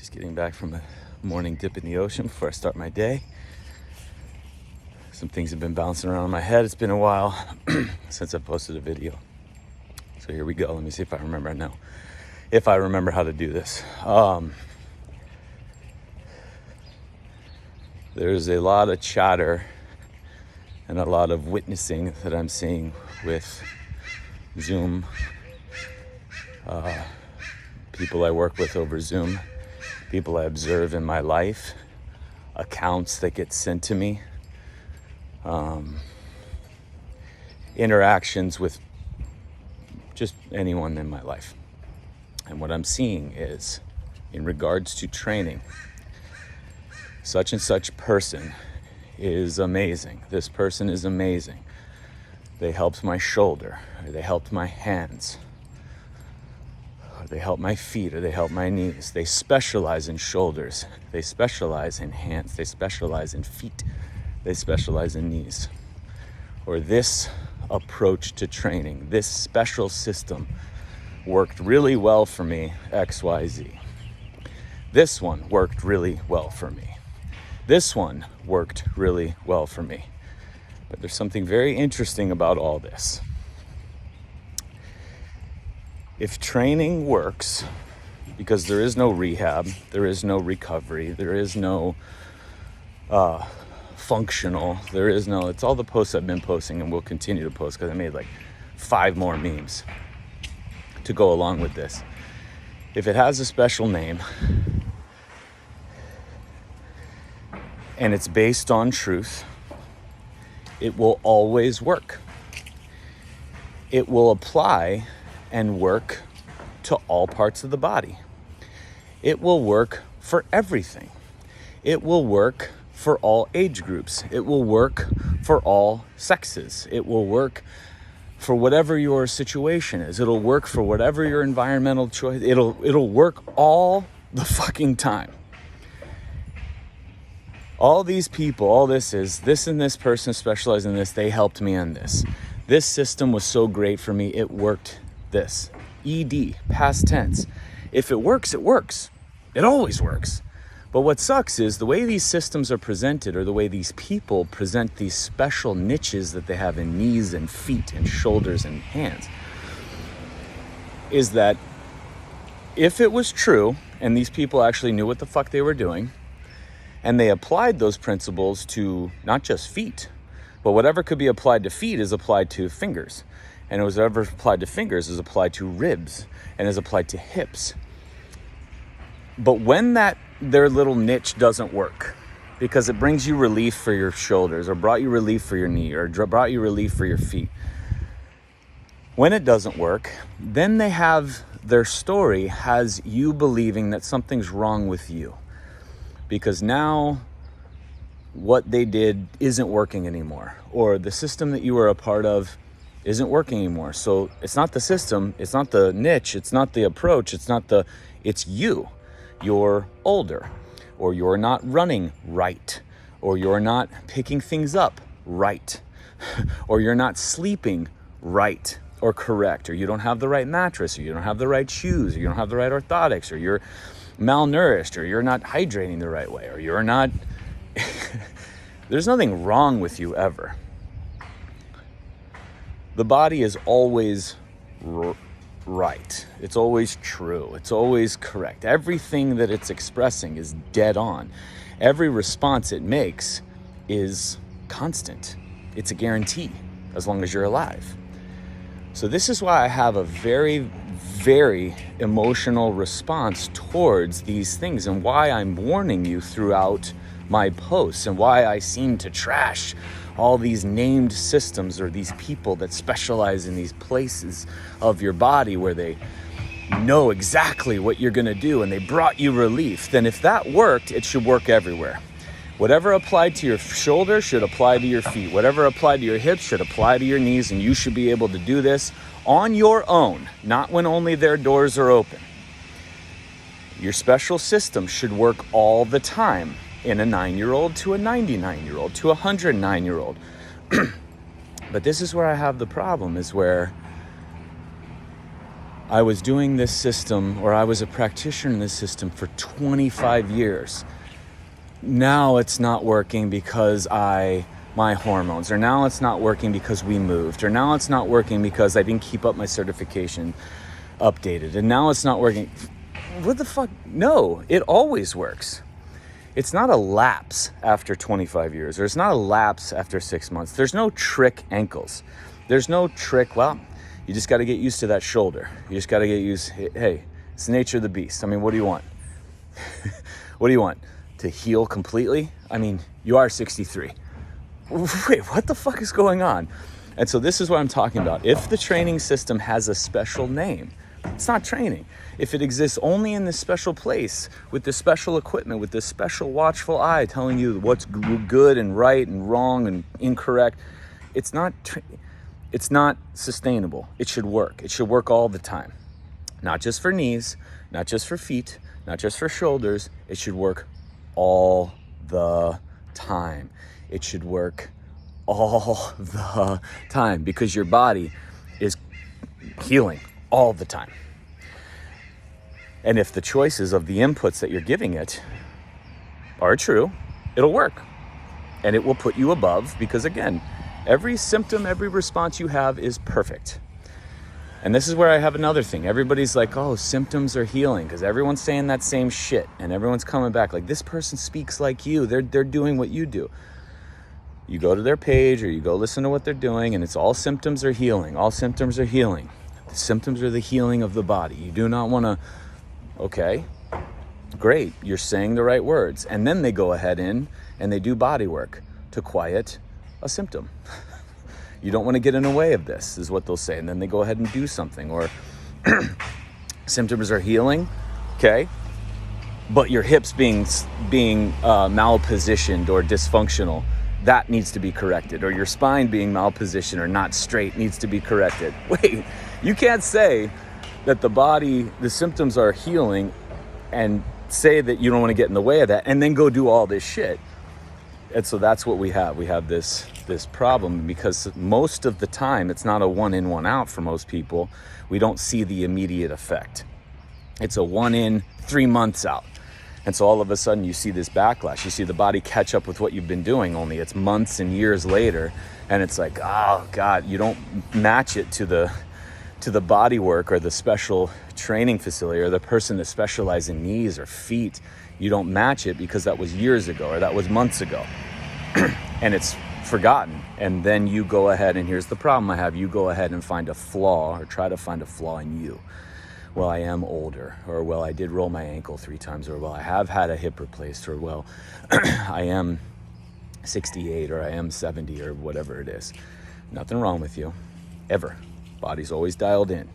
Just getting back from a morning dip in the ocean before I start my day. Some things have been bouncing around in my head. It's been a while since I posted a video. So here we go. Let me see if I remember now. If I remember how to do this. There's a lot of chatter and a lot of witnessing that I'm seeing with Zoom. People I work with over Zoom, people I observe in my life, accounts that get sent to me, interactions with just anyone in my life. And what I'm seeing is, in regards to training, such and such person is amazing. This person is amazing. They helped my shoulder, or they helped my hands, or they help my feet, or they help my knees. They specialize in shoulders. They specialize in hands. They specialize in feet. They specialize in knees. Or this approach to training, this special system worked really well for me, XYZ. This one worked really well for me. This one worked really well for me. But there's something very interesting about all this. If training works, because there is no rehab, there is no recovery, there is no functional, it's all the posts I've been posting and will continue to post because I made like 5 more memes to go along with this. If it has a special name and it's based on truth, it will always work. It will apply and work to all parts of the body. It will work for everything. It will work for all age groups. It will work for all sexes. It will work for whatever your situation is. It'll work for whatever your environmental choice. It'll work all the fucking time. All these people, all this is, this and this person specialized in this, they helped me on this. This system was so great for me, it worked this. ED, past tense. If it works, it works. It always works. But what sucks is the way these systems are presented, or the way these people present these special niches that they have in knees and feet and shoulders and hands, is that if it was true, and these people actually knew what the fuck they were doing, and they applied those principles to not just feet, but whatever could be applied to feet is applied to fingers. And whatever applied to fingers is applied to ribs and is applied to hips. But when their little niche doesn't work, because it brings you relief for your shoulders, or brought you relief for your knee, or brought you relief for your feet, when it doesn't work, then their story has you believing that something's wrong with you. Because now what they did isn't working anymore, or the system that you were a part of isn't working anymore. So it's not the system, it's not the niche, it's not the approach, it's you. You're older, or you're not running right, or you're not picking things up right, or you're not sleeping right or correct, or you don't have the right mattress, or you don't have the right shoes, or you don't have the right orthotics, or you're malnourished, or you're not hydrating the right way, or you're not there's nothing wrong with you ever. The body is always right. It's always true. It's always correct. Everything that it's expressing is dead on. Every response it makes is constant. It's a guarantee as long as you're alive. So this is why I have a very, very emotional response towards these things, and why I'm warning you throughout my posts, and why I seem to trash all these named systems, or these people that specialize in these places of your body where they know exactly what you're going to do and they brought you relief. Then if that worked, it should work everywhere. Whatever applied to your shoulder should apply to your feet. Whatever applied to your hips should apply to your knees, and you should be able to do this on your own, not when only their doors are open. Your special system should work all the time, in a 9-year-old to a 99-year-old to a 109-year-old. But this is where I have the problem, is where I was doing this system, or I was a practitioner in this system for 25 years. Now it's not working because my hormones, or now it's not working because we moved, or now it's not working because I didn't keep up my certification updated, and now it's not working. What the fuck? No, it always works. It's not a lapse after 25 years, or it's not a lapse after 6 months. There's no trick ankles. There's no trick, well, you just got to get used to that shoulder. You just got to get used, hey, it's the nature of the beast. I mean, what do you want? What do you want? To heal completely? I mean, you are 63. Wait, what the fuck is going on? And so this is what I'm talking about. If the training system has a special name, it's not training. If it exists only in this special place, with this special equipment, with this special watchful eye telling you what's good and right and wrong and incorrect, it's not sustainable. It should work. It should work all the time. Not just for knees, not just for feet, not just for shoulders. It should work all the time. It should work all the time because your body is healing all the time. And if the choices of the inputs that you're giving it are true, it'll work. And it will put you above because, again, every symptom, every response you have is perfect. And this is where I have another thing. Everybody's like, oh, symptoms are healing because everyone's saying that same shit and everyone's coming back like, this person speaks like you. They're doing what you do. You go to their page or you go listen to what they're doing and it's all symptoms are healing. All symptoms are healing. The symptoms are the healing of the body. You do not want to, okay, great, you're saying the right words. And then they go ahead and they do body work to quiet a symptom. You don't want to get in the way of this, is what they'll say. And then they go ahead and do something. Or symptoms are healing, okay, but your hips being malpositioned or dysfunctional, that needs to be corrected. Or your spine being malpositioned or not straight needs to be corrected. Wait, you can't say that the symptoms are healing and say that you don't want to get in the way of that and then go do all this shit. And so that's what we have. We have this problem because most of the time it's not a 1 in, 1 out for most people. We don't see the immediate effect. It's a 1 in, 3 months out. And so all of a sudden you see this backlash. You see the body catch up with what you've been doing, only it's months and years later. And it's like, oh God, you don't match it to the body work or the special training facility or the person that specializes in knees or feet. You don't match it because that was years ago or that was months ago. And it's forgotten. And then you go ahead, and here's the problem I have. You go ahead and find a flaw or try to find a flaw in you. Well, I am older, or well, I did roll my ankle 3 times, or well, I have had a hip replaced, or well, I am 68 or I am 70 or whatever it is. Nothing wrong with you, ever. Body's always dialed in.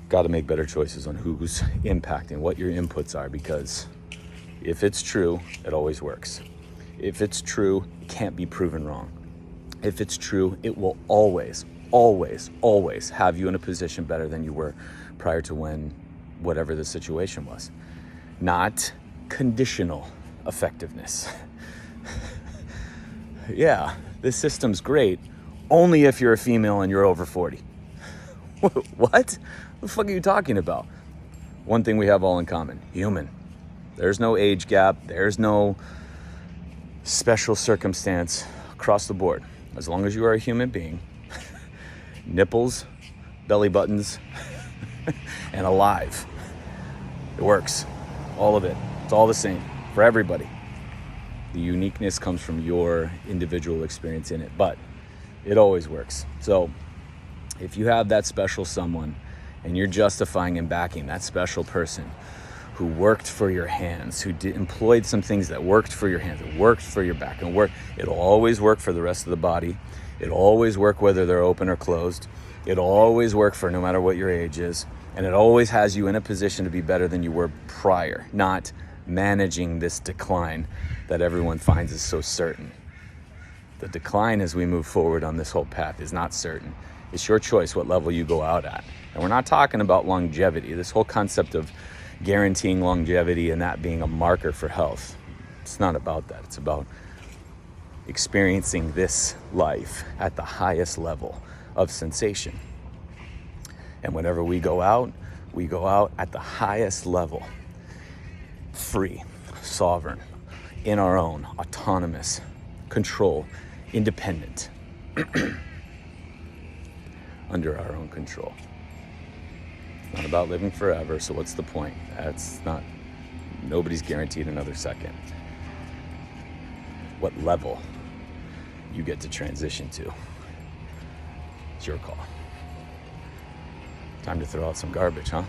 Got to make better choices on who's impacting, what your inputs are, because if it's true, it always works. If it's true, it can't be proven wrong. If it's true, it will always, always, always have you in a position better than you were prior to whatever the situation was. Not conditional effectiveness. Yeah, this system's great, only if you're a female and you're over 40. What? What the fuck are you talking about? One thing we have all in common, human. There's no age gap. There's no special circumstance across the board. As long as you are a human being, nipples, belly buttons, and alive. It works. All of it. It's all the same for everybody. The uniqueness comes from your individual experience in it, but it always works. So if you have that special someone and you're justifying and backing that special person who worked for your hands, who employed some things that worked for your hands, that worked for your back, and it'll always work for the rest of the body. It'll always work whether they're open or closed. It'll always work for no matter what your age is. And it always has you in a position to be better than you were prior, not managing this decline that everyone finds is so certain. The decline as we move forward on this whole path is not certain. It's your choice what level you go out at. And we're not talking about longevity. This whole concept of guaranteeing longevity and that being a marker for health, it's not about that. It's about experiencing this life at the highest level of sensation. And whenever we go out at the highest level, free, sovereign, in our own, autonomous, control, independent, under our own control. It's not about living forever, so what's the point? Nobody's guaranteed another second. What level you get to transition to, it's your call. Time to throw out some garbage, huh?